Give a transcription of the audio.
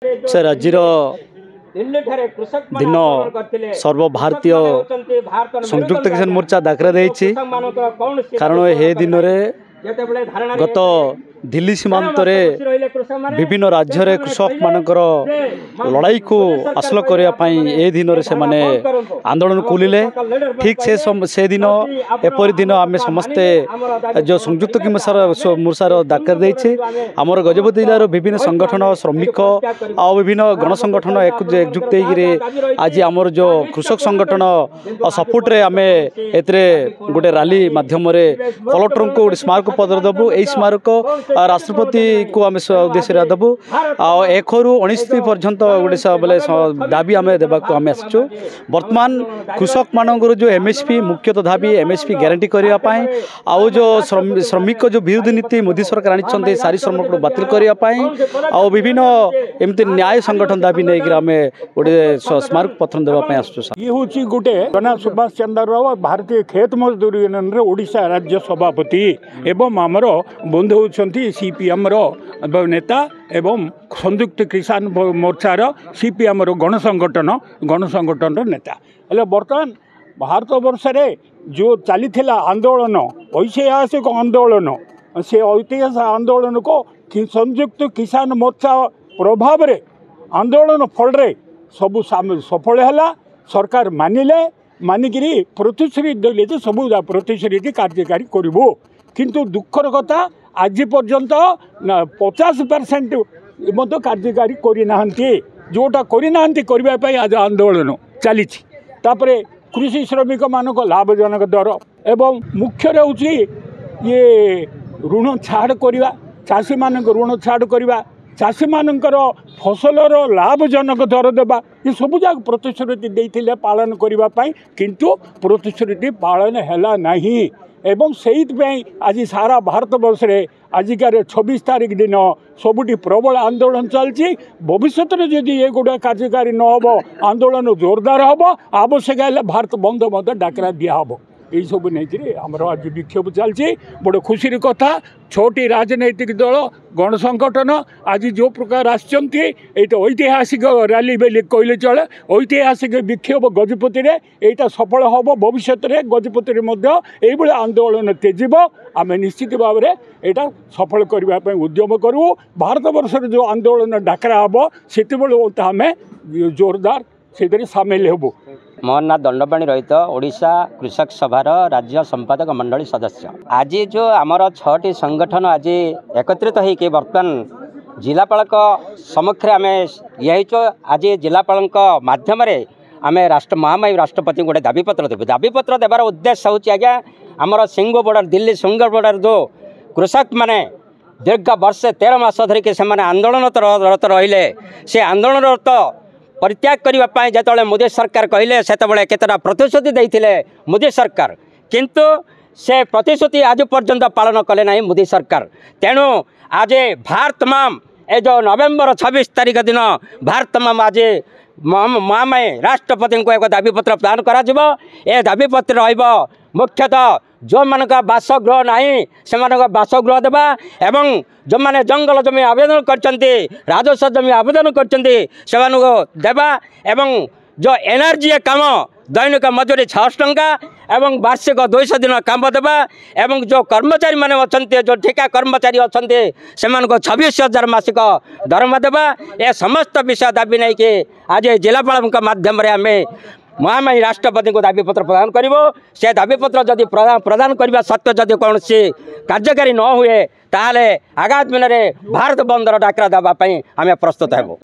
से राज्य दिन सर्वभारतीय संयुक्त किसान मोर्चा डाकरा देछि कारण हे दिन गत दिल्ली सीमांत विभिन्न राज्य रे कृषक मानकर लड़ाई को हासिल करने दिन से माने आंदोलन कूलिले ठीक से दिन एपरी दिन आम समस्ते जो संयुक्त मोर्चार डाकर देछि आमर गजपति जिलार विभिन्न संगठन श्रमिक आ विभिन्न गणसंगठन एकजुट आज आमर जो कृषक संगठन सपोर्ट रे आम एतरे गोटे रैली माध्यम कलेक्टर को गोटे स्मारक पत्र देबू यही स्मारक राष्ट्रपति को आम उद्देश्य देबू एक रु 19 पर्यंत गोटे बोले दाबी आम देवा आम आसचु बर्तमान कृषक मानकर जो एमएसपी मुख्यतः दाबी एमएसपी गारंटी करने आउ जो श्रमिक जो विरोधी नीति मोदी सरकार आनी सारी श्रम को बातिल करने आउ विभिन्न एमती न्याय संगठन दाबी नहीं आम गोटे स्मारक पत्र देवाई आसचु। ये हूँ गोटे जना सुभाष चंद्र राव भारतीय खेत मजदूर यूनियन रे ओडिशा राज्य सभापति एवं आमर बंधु होती सीपीएम नेता एवं संयुक्त किसान मोर्चार सीपीएम गणसंगठन नेता हेल्ले बर्तमान भारत वर्ष रे जो चली आंदोलन ऐतिहासिक आंदोलन से ऐतिहासिक आंदोलन को संयुक्त किसान मोर्चा प्रभाव रे आंदोलन फल रे सबू सफल है सरकार मानिकी प्रतिश्रुति देते सबू प्रतिश्रुति कार्यकारी करूँ किंतु दुखर कथा आज पर्यंत 50% मत कार्यकारी करना जोटा करने आज आंदोलन चली कृषि श्रमिक मानक लाभजनक दर एवं मुख्य रोचे ये ऋण छाड़ करवा चाषी मान ऋण छाड़ करवा चाषी मानकर फसलर लाभजनक दर देवा ये सब जाक प्रतिश्रुति देते पालन करने किंतु प्रतिश्रुति पालन है नहीं एवं से आज सारा भारत वर्ष रे आजिकार 26 तारीख दिन सबुठी प्रबल आंदोलन चलती भविष्य में जदि ये गुड़ा कार्यकारी न हो आंदोलन जोरदार हम आवश्यक है भारत बंद डाकरा दिहब यही सब नहीं आमर आज विक्षोभ चलती बड़े खुशी कथा 6टी राजनैतिक दल गणसंगठन आज जो प्रकार आसचंती ऐतिहासिक रैली बेली कहले चले ऐतिहासिक विक्षोभ गजपति रे एटा सफल हम भविष्य में गजपति में आंदोलन तेजिब आम निश्चित भाव में यहाँ सफल करने उद्यम करूँ भारत वर्ष जो आंदोलन डाकरा हम से आम जोरदार से सामिल हेबू। मोहन नाथ दंडपाणी रहित ओडिशा कृषक सभार राज्य संपादक मंडली सदस्य आज जो आमर 6टी संगठन आज एकत्रित होकर बर्तमान जिलापाल समक्ष आम ये आज जिलापाल मध्यम आम महामहिम राष्ट्रपति गोटे दाबीपत्र देव दाबीपत्र देवार उद्देश्य हूँ आज्ञा आमर सिंह बॉर्डर दिल्ली सिंह बॉर्डर जो कृषक माने दीर्घ वर्ष 13 मास धरिकी से आंदोलनरत रहिले से आंदोलनरत परित्याग करने जो मोदी सरकार कहले से केतटा प्रतिश्रुति देते मोदी सरकार किंतु से प्रतिश्रुति आज पर्यंत पालन कले ना मोदी सरकार तेणु आज भारत तमाम ए जो नवेम्बर 26 तारीख दिन भारत तमाम आज महामहिम राष्ट्रपति को एक दाबीपत्र प्रदान करा दाबीपत्र मुख्यतः जो मानक बासगृह नहीं से बासगृह देवा एवं जो मैंने जंगल जमी आवेदन करते राजस्व जमी आवेदन करते देवा एवं जो एनर्जी काम दैनिक मजूरी 600 टंका एवं वार्षिक 200 दिन काम देवा एवं जो कर्मचारी माने अच्छे जो ठेका कर्मचारी अच्छे से 26,000 मासिक दरमा देवा ए समस्त विषय दाबी नहीं कि आज जिलापाल माध्यम आम महामहिम राष्ट्रपति को दाबीपत्र प्रदान करिवो से दाबीपत्र जदि प्रदान करने सत्य जदि कौन कार्यकारी न हुए ताहले आगामी दिन में भारत बंदर डाकरा देवाई आम प्रस्तुत हेबो।